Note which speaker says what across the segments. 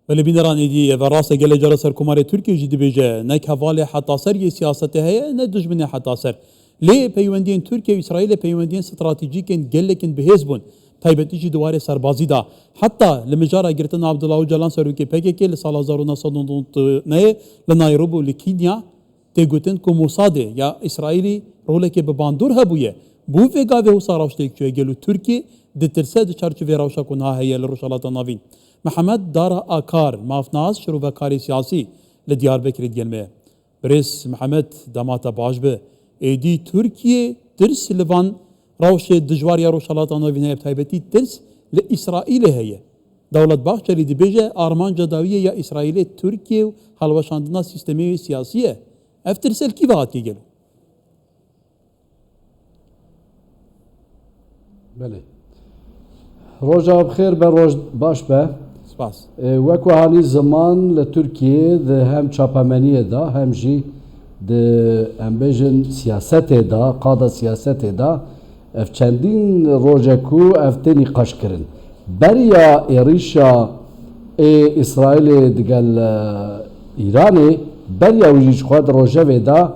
Speaker 1: ولی بینران ایدی و راست گله جرا سر کمار ترکیه جدی بجه نه کواله حتی سر یه سیاست هیا نه دشمن حتی سر لی پیوندین ترکیه و اسرائیل پیوندین استراتژیکن گلکن بهزبون تایبتی جی دواره سربازی دا حتی لمجارا گرتن عبدالله جلان سروکی پکه لسال 1999 نه لنایروبی لکینیا تگوتن که موساد یا اسرائیلی روله که به باندور هبویه بو وگا و ساراوشتیک چه گلو ترکیه دترسه د چارچوبه راوشا کنها هیا لروشالات ناوین محمد دارا آکار مافناز شروع و کاری سیاسی لدیار بکرید گلمه برس محمد داماتا باش به ایدی ترکیه درس لوان روش دجوار یا روشالات ناوین هیا بتایبتی درس لإسرائیل هیا دولت باخچری دی بیجه آرمان جداویه یا اسرائیل ترکیه و حلوشاندنا سیستمی سیاسیه افترسل کی وقت کی گلو
Speaker 2: بله روجا بخیر به روز باش به
Speaker 1: سپاس
Speaker 2: وکو حالی زمان لترکیه ده هم چاپمنیه دا هم جی ده هم بیجن سیاست دا قادا سیاست دا اف چندین روجا کو افتنی قش کرن بریا ایریشا اسرائیل دگل ایرانی بریا ویج خواد روجا ودا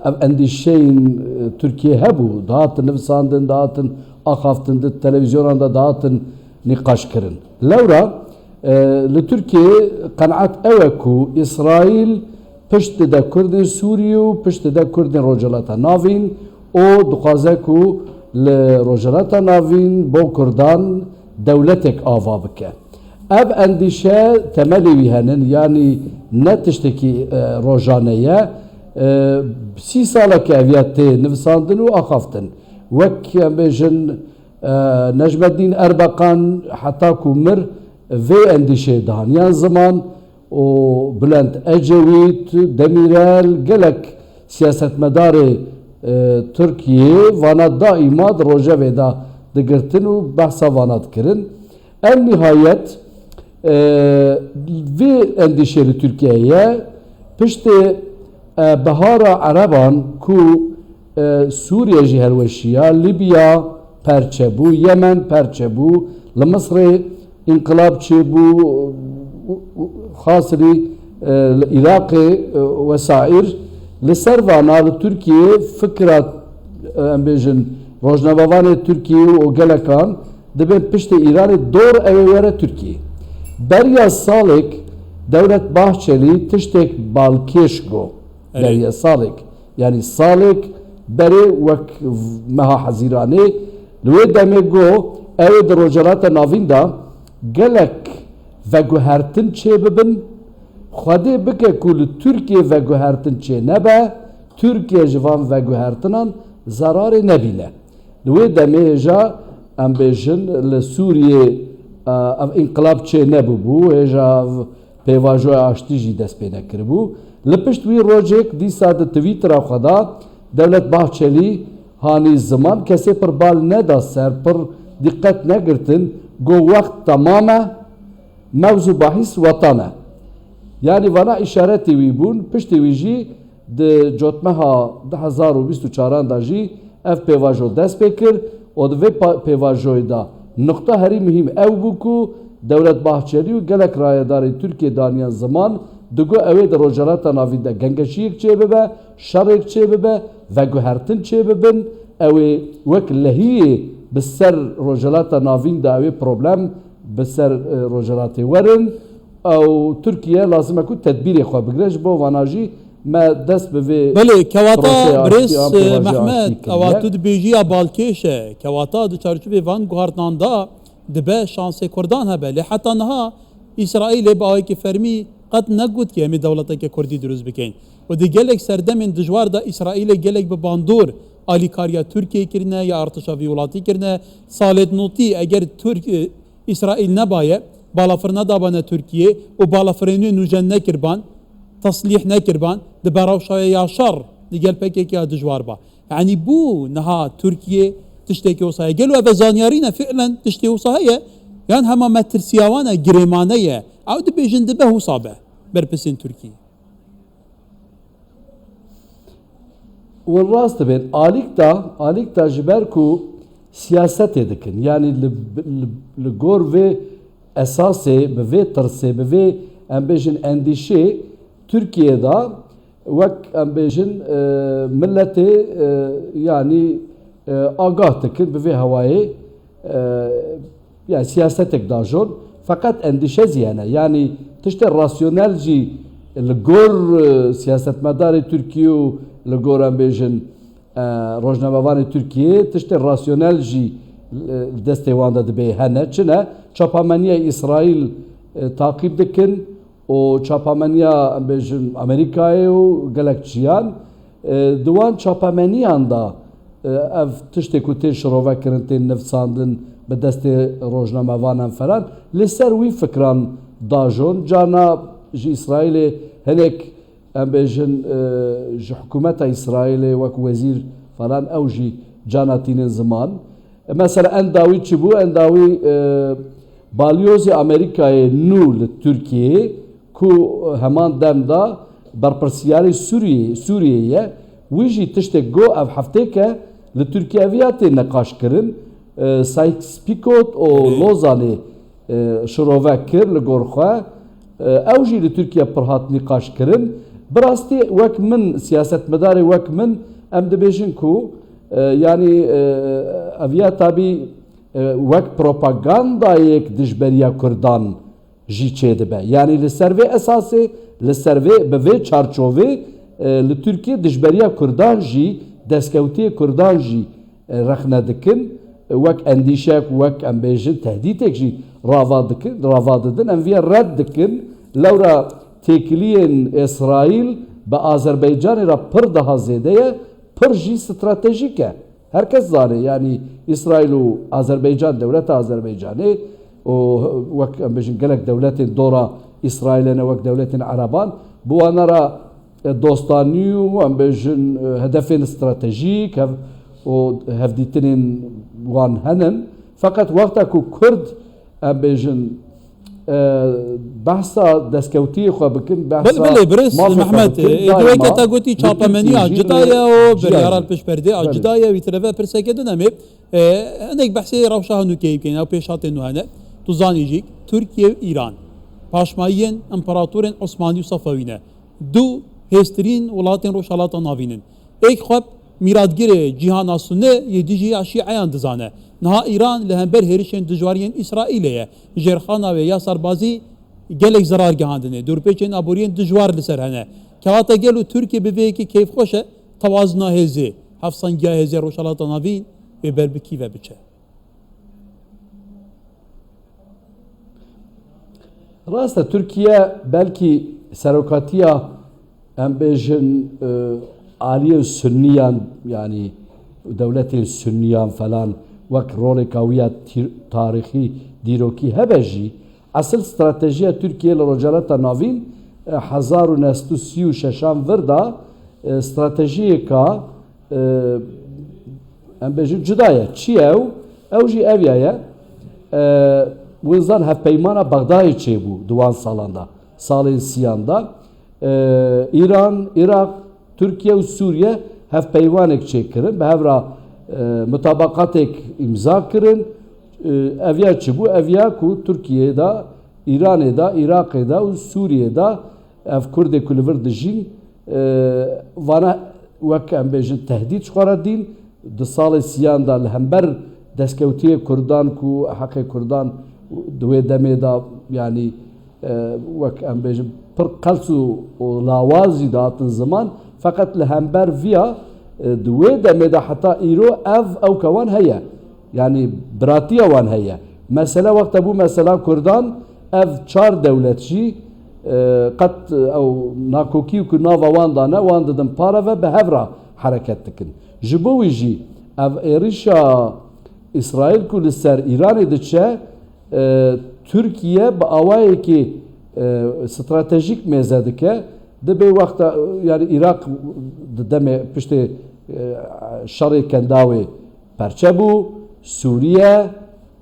Speaker 2: اف اندیشین ترکیه هبو دهاتن نفساندن دهاتن آخافتن ده تلویزیونان ده دهاتن نقاش کرن لورا لترکیه قناعت اوکو اسرائیل پشت ده کردن سوریو پشت ده کردن روجلاتا ناوین او دخوازه کو لروجلاتا ناوین بو کردان دولتك آوا بکه اب اندیشه تملی ویهنن یعنی نتشتکی روجانیه 30 ساله که اویت نفساندن و آخافتن وك بيجن نجم الدين أربقان حتى كمر في انديشه دهانيان زمان و بلند أجويت دميرال قلك سياسة مدار تركيا وانا دائما روجا بدا دقرتن و بحثا وانا دكرن النهاية في انديشه لتركيا پشت بهار عربان كو سوریه جی هلوشیا لیبیا پرچبو یمن پرچبو لمصر انقلاب چبو خاصری العراق وسائر لسر وانا لترکیه فکرات ام بیجن روزنامه‌وان ترکیه و گلکان دبن پشت ایران دور اویره ترکیه بریا سالک دولت باهچلی تشتک بالکش گو بریا سالک yani salik beri vek meha hazirane lwe demego ev de rojalata navinda gelek ve guhertin çe bibin xwedê bike ku li Türkiye ve guhertin çê nebe Türkiye jivan ve guhertinan zararê nebîne lwe demê hêja em bêjin li Sûriye ev înqilab çê nebûbû hêja pêvajoya aştî jî dest pê nekiribû li pişt wî rojek dîsa di Twitter'a xwe da Devlet Bahçeli hani zaman kese per bal ne da ser per dikkat ne girtin go vakt tamame mevzu bahis vatana yani vana işareti vibun pişti viji de jotmeha 2024 da jî ev pevajo dest pekir o ve pevajo da nokta heri mühim ev bu ku Devlet Bahçeli u gelek rayedarı Türkiye daniyan zaman Dugo ev de rojalata navinde gengeşiyek çebebe, şarek çebebe ve guhertin çebebin ev vek lehiye beser rojalata navinde ev problem beser rojalati verin ev Türkiye lazım ku tedbiri xwe bigrej bo vanaji me dest be
Speaker 1: بله کوata برس محمد اواتو دبیجیا بالکشه کوata د چارچوبه وان گوهرتناندا دبه شانس کردان هبه لحتا نها اسرائیل با کی فرمی قد نقود که همی دولت که کردی دروز بکن و دی گلک سردمین دجوار دا اسرائیل گلک به باندور آلیکاریا ترکیه کرنه یا ارتشا ویولاتی کرنه سالت نوتی اگر اسرائیل نبایه بالافرنا دابانه ترکیه و بالافرنو نوجن نکربان تصلیح نکربان دی براوشای یا شر دی گل پکی که دجوار با یعنی بو نها ترکیه تشتکی وصايا قالوا هذا زانيارينا فعلا تشتي وصايا يعني هما مترسياوانا جريمانية عود بيجن دبه وصابه بربسين تركي
Speaker 2: والراست بين آلیک تا جبر کو سیاست دکن یعنی لگور و esasê bi vê tirsê bi vê em bêjin endîşê Türkiye'de wek em bêjin milletê yani agah dikin bi vê hewayê yani siyasetek dajon fakat endişe ziyane yani tişte rasyonel jî li gor siyasetmedarê Türkiye û li gor em bêjin rojnamevanê Türkiye tişte rasyonel jî destê wan de dibe hene çine çapameniya İsrail takip dikin û çapameniya em bêjin Amerîkayê û gelek çiyan di wan çapameniyan da ev tiştê ku tên şirovekirin tên nivîsandin bi destê rojnamevanan falan li ser wî fikran dajon cana ji İsrailê hinek em bêjin ji hikûmeta İsrailê wek wezîr falan ew jî cana tînin ziman mesela endawî çi bû endawî balyozê Amerîkayê nû li Tirkiyeyê ku heman dem da berpirsiyarê Sûriyeyê wî jî tiştek got ev hefteke li Tirkiye eviya tê neqaşkirin Sykes-Picot û Lozanê şirovek kir li gor xwe ew jî li Tirkiye pir hat nîqaşkirin bi rastî wek min siyasetmedarê wek min em dibêjin ku yani eviya tabî wek propagandayek dijberiya Kurdan jî çê dibe yani li ser vê esasê li ser vê bi vê çarçovê li Tirkiye dijberiya Kurdan jî destkeutiye Kurdan jî rexne dikin wek endîşek wek em bêjin tehdîtek jî rava didin em vê red dikin lewra têkiliyên İsrail bi Azerbaycanê ra pir daha zêde ye pir jî stratejîk e herkes zane yani İsrail û Azerbaycan dewleta Azerbaycanê û wek em bêjin gelek dewletên dora İsrailê ne wek dewletên Ereban bu wana ra dostanî û em bêjin hedefên stratejîk û hevdîtinên wan henin fakat wexta ku Kurd em bêjin behsa destkeutiyê xwe bikin behsa
Speaker 1: بله برس محمد دوی که گویی چاپمنی اجدایا و بریارال پشپرده اجدایا ویترفه پرسکه دنمی اندک بحثی روشاه نوکی کنه و پیشات نوانه تو زانیجیک ترکیه و ایران پاشمایین امپراتورین عثمانی و صفویینه دو هسترین ولاتین روشالات ناوینن ایک خوب میرادگیر جهان سنه یدیجی شیعیان دزانه نها ایران لهمبر هریشن دجوارین اسرائیلیه جرخانا و یا سربازی gelek zarar gehandine dürpeçen aboriyen dijwar li ser hene kevata gelu Türkiye beveki keyf xoşe tawazna hezi hafsangiya hezi roşalata navîn ve berbikî ve biçe
Speaker 2: Rasta Türkiye belki serokatiya em bêjin aliyê Sünniyan yani devletên Sünniyan falan wek roleka wî ya tarîxî dîrokî hebe jî asıl stratejiya Türkiye li rojalata navîn 1936 vir da stratejiyeka em bêjin cuda ye çi ew jî ev ye Wizan hevpeymana Bagdayê çêbû duwan salan da salên siyan da İran, Irak, Türkiye û Sûriye hevpeyvanek çêkirin bi hevra mutabaqatek imza kirin eviya çibû eviya ku Türkiye'de, İran'da, Irak'da û Sûriye'de ev Kurdê ku li vir dijîn vana wek em bêjin tehdît xwara dîn di salê siyan da li hember destkeutiyê Kurdan ku heqê Kurdan di wê demê da yani wek em bêjin pir qels û lawazî datin ziman fakat li hember viya di wê demê de heta îro ew kewan heye yani biratiya wan heye mesela wexta bû mesela Kurdan ev çar dewlet jî qet ew nakokî ku nava wan da ne wan didin para ve bi hevra hereket dikin ji bo wî jî ev êrişa İsrail ku li ser İranê diçe Türkiye bi awayekî stratejik mêze dike dibe wexta yani Irak di demê piştê şerê kendawê perçe bû Sûriye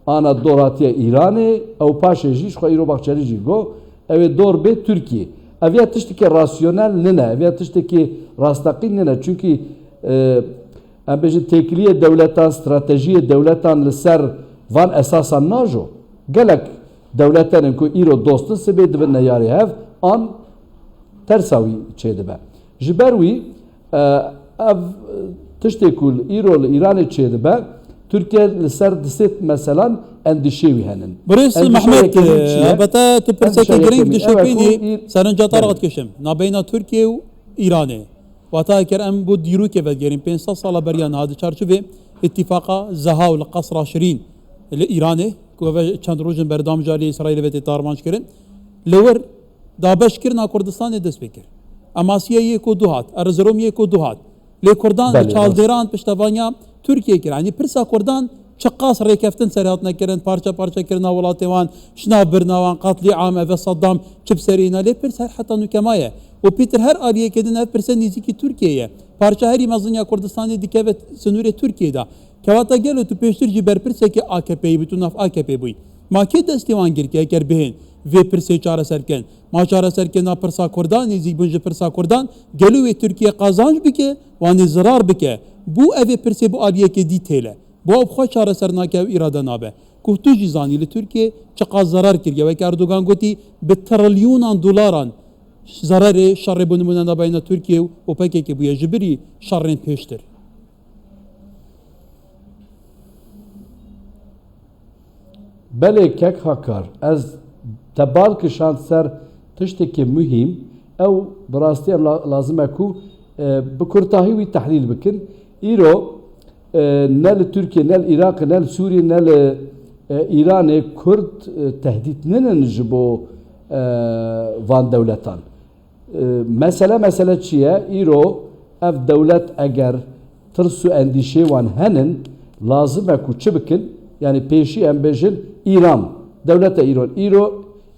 Speaker 2: ana doratiya İranê ew paşê jî xwe îro baxçerî jî got ew ê dor bê Tirkiye ev ya tiştekî rasyonel nine ev ya tiştekî rastaqîn nine çünkü em bêjin têkiliyê dewletan stratejiyê dewletan li ser van esasan najo gelek devletlerin ku îro dost sibê dibin neyarê hev an tersa wî çê dibe. Ji ber wî ev tiştê ku îro li Îranê çê dibe Türkiye li ser disêt meselan endişê wî henin.
Speaker 1: Birîs Mehmet elbette tu pirseke girîng dişepînî serenca te rat keşim. Nabeyna Türkiye û Îranê. Wata eker em bu dîrokê vegerîn 500 sala beriyan hadi çarçivê ittifaka Zeha û li Qesra Şirîn li Îranê ku ve çend rojin berdam carî İsraîlê ve tê tarmanç kirin. Li wir dabeşkirina Kurdistanê dest pê kir. Amasiyayê ku du hat, Erzeromiyê ku du hat. Lê Kurdan li çaldêran piştevaniya Türkiye kir. Yani pirsa Kurdan çi qas rêkeftin serê hatine kirin, parça parça kirina welatê wan, şinav birina wan, qatlî am ev Saddam çi bi serîne lê pirs her heta nûkema ye. û pîtir her aliyekê din ev pirsa nêzîkî Tirkiyeyê. Parça herî mezinya Kurdistanê dikeve sinûrê Tirkiyê de. Kevata gelo tu pêştir jî berpirsekê AKP'yê bû tu nav AKP bûyî. Ma kê destê wan girke eger bihên vê pirsê çareserkin. Ma çareserkirina pirsa Kurdan nêzik bûn ji pirsa Kurdan gelo wê Tirkiye qazanc bike wanê zirar bike. Bu evê pirsê bu aliyekê dî têle. Bu ev xwe çareser nake ew îrade nabe. Ku tu jî zanî li Tirkiye çi qas zarar kiriye. Wek Erdogan gotî bi trilyûnan dolaran zararê şerê bûnbûna nabeyna Tirkiye û OPEC'ê bûye ji birî şerrên pêştir.
Speaker 2: Belê kek hakar ez tebal kişand ser tiştekî mühim ew bi rastî em lazim e ku bi kurtahî wî tehlîl bikin. Îro ne li Tirkiye ne li Iraqê ne li Sûriye ne li Îranê Kurd tehdît ninin ji bo van dewletan. Mesele çi ye? Îro ev dewlet eger tirs û endîşê wan henin lazim e ku çi bikin? Yani pêşî em bêjin İran, devleta İran.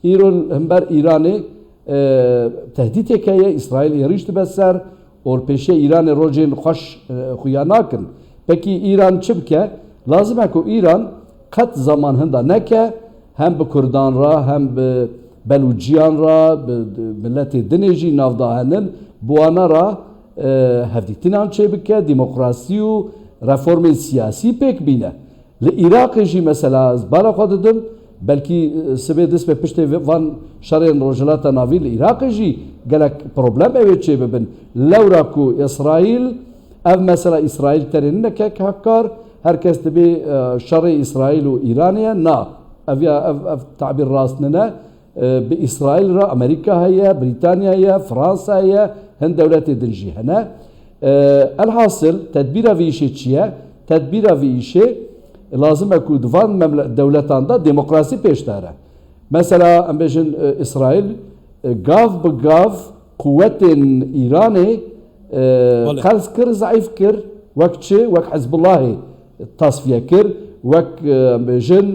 Speaker 2: İran hember İranê tehdîtek heye, İsrail êrîş dibe ser, or pêşê İranê rojên xweş xuya nakin. Pekî İran çi bike? Lazim e ku İran qet zaman hinda neke, hem bi Kurdan ra, hem bi Belûciyan ra, bi milletê dinê jî navda henin, bu wana ra hevdîtinan çê bike, demokrasî û reformên siyasî pêk bîne. Li Iraqê jî mesela ez bara xwe didim, belkî sibê dest bi piştê van şerên rojhilata navî li Iraqê jî gelek problem ew ê çê bibin. Lewra ku İsraîl, ev mesela İsraîl terê neke hakkar, herkes dibe şerê İsraîl û İranê na. Ev tabîr rast nine. Bi İsraîl ra Amerika heye, Britanya heye, Fransa heye, hin dewletê din jî hene. Elhasıl tedbîra vî îşê çi ye? Tedbîra vî îşê lazım e ku divan devletan da demokrasi pêşdere. Mesela em bêjin İsraîl gav bi gav kuvvetên İranê qels kir, zayıf kir, wek çi? Wek Hizbullahê tasfiye kir, wek em bêjin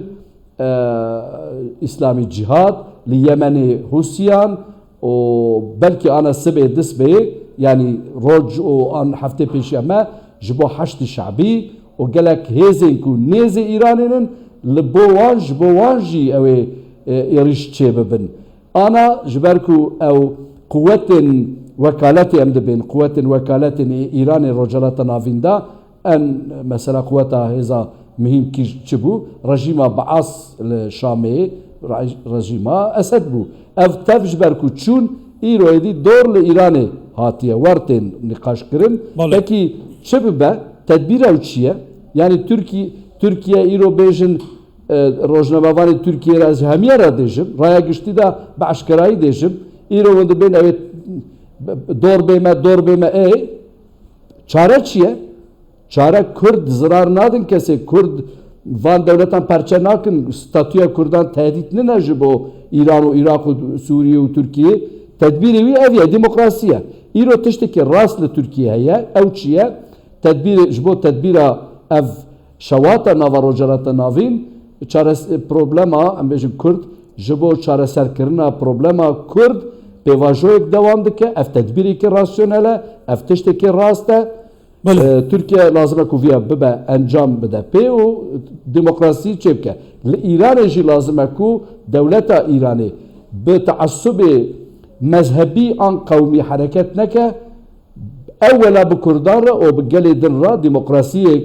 Speaker 2: İslamî Cihad, li Yemenê Husyan û belkî ana sibê dist bê yani roj û an heftê pêşiya me ji bo heştî şeعبî û gelek hêzên ku nêzê İranê li bo wan ji bo wan jî ew ê êrîş çê bibin. Ana ji ber ku ew kuvvetên wekaletê em dibin, kuvvetên wekaletên İranê rojhilata navîn da en mesela kuvveta hêza mühim çi bû? Rejîma Baas li Şamê, rejîma Esed bû. Ev tev ji ber ku çûn îro êdî dor li İranê hatiye wertên nîqaş kirin. Pekî çi bibe? Tedbîra ew çi ye? Yani Türkiye îro bêjin rojnamevanê Tirkiye re ez hemiye re dêjim, raya giştî de bi eşkerayî dêjim. Îro hûn dibên ew ê dor bême çare çi ye? Çare Kurd zirar nadin kesê, Kurd van devletan perçe nakin, statüya Kurdan tehdit nine ji bo İran û Iraq û Sûriye û Tirkiye. Tedbîrê wî ev ye, demokrasî ye. Îro tiştekî rast li Tirkiye heye, ew çi ye? Tedbîr ji bo tedbîra ev şewata nava rojhilata navîn, problema em bêjin Kurd ji bo çareserkirina problema Kurd pêvajoyek dewam dike, ev tedbîrekî rasyonel e, ev tiştekî rast e. Türkiye lazım e ku vîya bibe encam bide pê û demokrasî çê bike. Li Îranê jî lazım e ku dewleta İranê bi teassubê mezhebî an qewmî hereket neke, ewwela bi Kurdan re û bi gelê din re demokrasiyê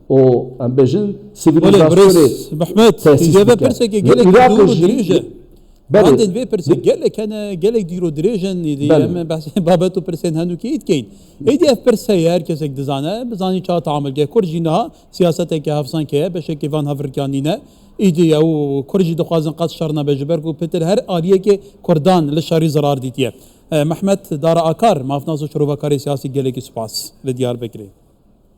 Speaker 2: o em bêjin
Speaker 1: Olê
Speaker 2: sivilizasyonê
Speaker 1: Brez Mehmet
Speaker 2: tesis
Speaker 1: Diyeve
Speaker 2: bike.
Speaker 1: pirseke
Speaker 2: Li
Speaker 1: gelek
Speaker 2: Iraqê
Speaker 1: dûr û
Speaker 2: jî-
Speaker 1: dirêj e.
Speaker 2: Belê,
Speaker 1: Bandên vê pirsê gelek hene gelek dîr û dirêjin êdî
Speaker 2: Belê.
Speaker 1: em behsê babet û pirsên henûkê îdkeyn. Êdî ev pirseyê her kesek dizane bizanî çawa teamilge Kurd jî niha siyaseteke hevsankê ye beşekê van hevrikanîne îdî ew Kurd jî dixwazin qet şer nebe ji ber ku pitir her aliyekê Kurdan li şerî zarar dîtiye. Mehmet Dara Akar mafnas û şerovekarê siyasî gelekî spas li Diyarbekirê.